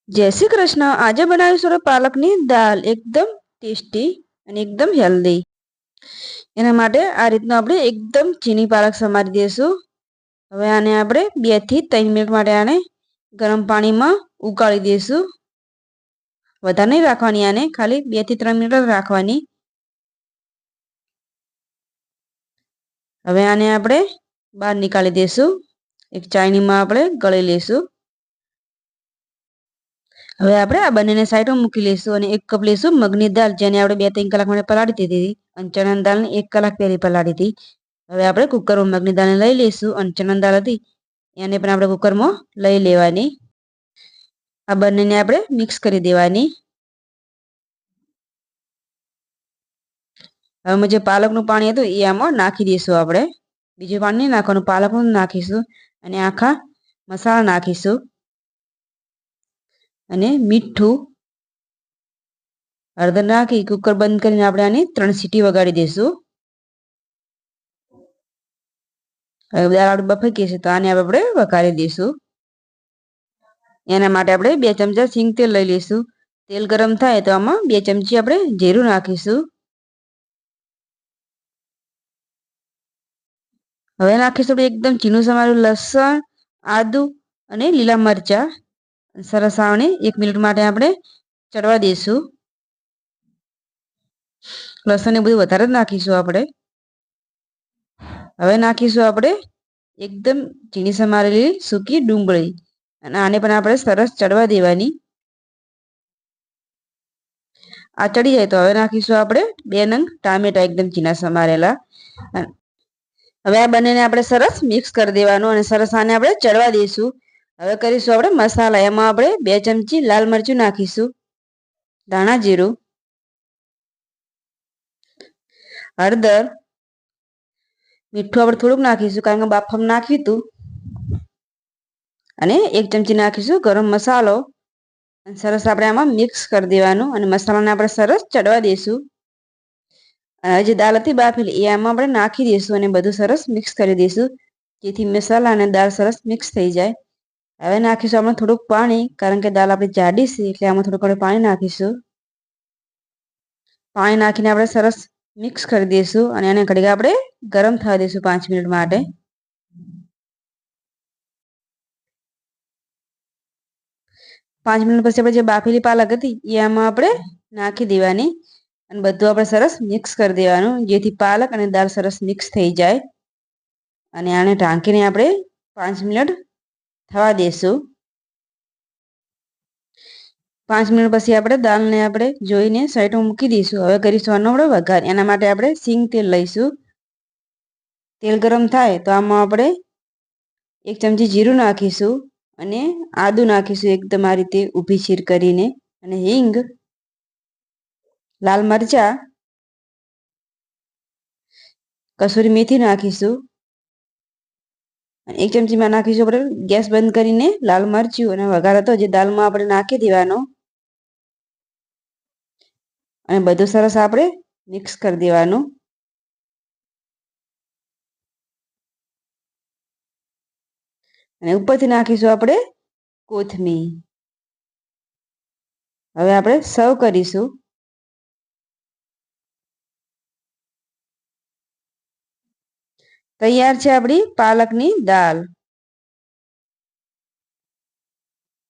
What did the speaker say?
જય શ્રી કૃષ્ણ। આજે બનાવીશું પાલકની દાળ, એકદમ ટેસ્ટી અને એકદમ હેલ્ધી। એના માટે આ રીતનું આપણે એકદમ ચીની પાલક સમારી દઈશું। હવે આને આપણે 2 થી 3 મિનિટ માટે આને ગરમ પાણીમાં ઉકાળી દઈશું। વધારે નહીં રાખવાની, આને ખાલી 2 થી 3 મિનિટ જ રાખવાની। હવે આને આપણે બહાર નીકાળી દઈશું। એક ચાળણીમાં આપણે ગળી લઈશું। હવે આપણે આ બંનેને સાઈડમાં મૂકી લઈશું અને 1 કપ લઈશું મગની દાળ, જેને આપણે 2-3 કલાક માટે પલાળી દીધી હતી, અને ચણાની દાળને 1 કલાક પહેલી પલાળી હતી। હવે આપણે કુકરમાં મગની દાળને લઈ લઈશું અને ચણાની દાળ હતી એને પણ આપણે કુકરમાં લઈ લેવાની। આ બંનેને આપણે મિક્સ કરી દેવાની। હવે જે પાલકનું પાણી હતું એ આમાં નાખી દઈશું આપણે। બીજું પાણી નહીં નાખવાનું, પાલકનું નાખીશું અને આખા મસાલા નાખીશું અને મીઠું, હળદર નાખી કુકર બંધ કરીને આપણે આની 3 સીટી વગાડી દઈશું। હવે દાળ આપણી બફાઈ ગઈ છે તો આને આપણે વઘારી દઈશું। એના માટે આપણે 2 ચમચા સિંગ તેલ લઈ લઈશું। તેલ ગરમ થાય તો આમાં 2 ચમચી આપણે જીરું નાખીશું। હવે નાખીશું એકદમ ઝીણું સમારેલું લસણ, આદુ અને લીલા મરચાં। સરસ આને 1 મિનિટ માટે આપણે ચડવા દઈશું। લસણ એ બધું વધારે જ નાખીશું આપણે। હવે નાખીશું આપણે એકદમ ઝીણી સમારેલી સૂકી ડુંગળી અને આને પણ આપણે સરસ ચડવા દેવાની। આ ચડી જાય તો હવે નાખીશું આપણે 2 નંગ ટામેટા એકદમ ઝીણા સમારેલા। હવે આ બંનેને આપણે સરસ મિક્સ કરી દેવાનું અને સરસ આને આપણે ચડવા દઈશું। હવે કરીશું આપણે મસાલા। એમાં આપણે 2 ચમચી લાલ મરચું નાખીશું, ધાણા જીરું, હળદર, મીઠું આપણે થોડુંક નાખીશું કારણ કે બાફમાં નાખ્યું હતું, અને 1 ચમચી નાખીશું ગરમ મસાલો। સરસ આપણે આમાં મિક્સ કરી દેવાનું અને મસાલાને આપણે સરસ ચડવા દઈશું। અને જે દાળ હતી બાફેલી એ આમાં આપણે નાખી દઈશું અને બધું સરસ મિક્સ કરી દઈશું, જેથી મસાલા અને દાળ સરસ મિક્સ થઈ જાય। હવે નાખીશું આપણે થોડુંક પાણી, કારણ કે દાળ આપણી જાડી છે એટલે આમાં થોડુંક આપણે પાણી નાખીશું। પાણી નાખીને આપણે સરસ મિક્સ કરી દઈશું અને એને ઘડીક આપણે ગરમ થવા દઈશું 5 મિનિટ માટે। 5 મિનિટ પછી આપણે જે બાફેલી પાલક હતી એ આમાં આપણે નાખી દેવાની અને બધું આપણે સરસ મિક્સ કરી દેવાનું, જેથી પાલક અને દાળ સરસ મિક્સ થઈ જાય। અને આને ઢાંકીને આપણે 5 મિનિટ થવા દઈશું। 5 મિનિટ પછી આપણે દાળને આપણે જોઈને સાઈડમાં મૂકી દઈશું। હવે કરીશું આનો આપણે વઘાર। એના માટે આપણે સિંગ તેલ લઈશું। તેલ ગરમ થાય તો આમાં આપણે 1 ચમચી જીરું નાખીશું અને આદુ નાખીશું એકદમ આ રીતે ઊભી ચીર કરીને, અને હિંગ, લાલ મરચા, કસૂરી મેથી નાખીશું અને 1 ચમચીમાં નાખીશું આપણે ગેસ બંધ કરીને લાલ મરચું, અને વઘાર હતો જે દાળમાં આપણે નાખી દેવાનો અને બધું સરસ આપણે મિક્સ કરી દેવાનું। અને ઉપરથી નાખીશું આપણે કોથમીર। હવે આપણે સર્વ કરીશું। તૈયાર છે આપણી પાલકની દાળ।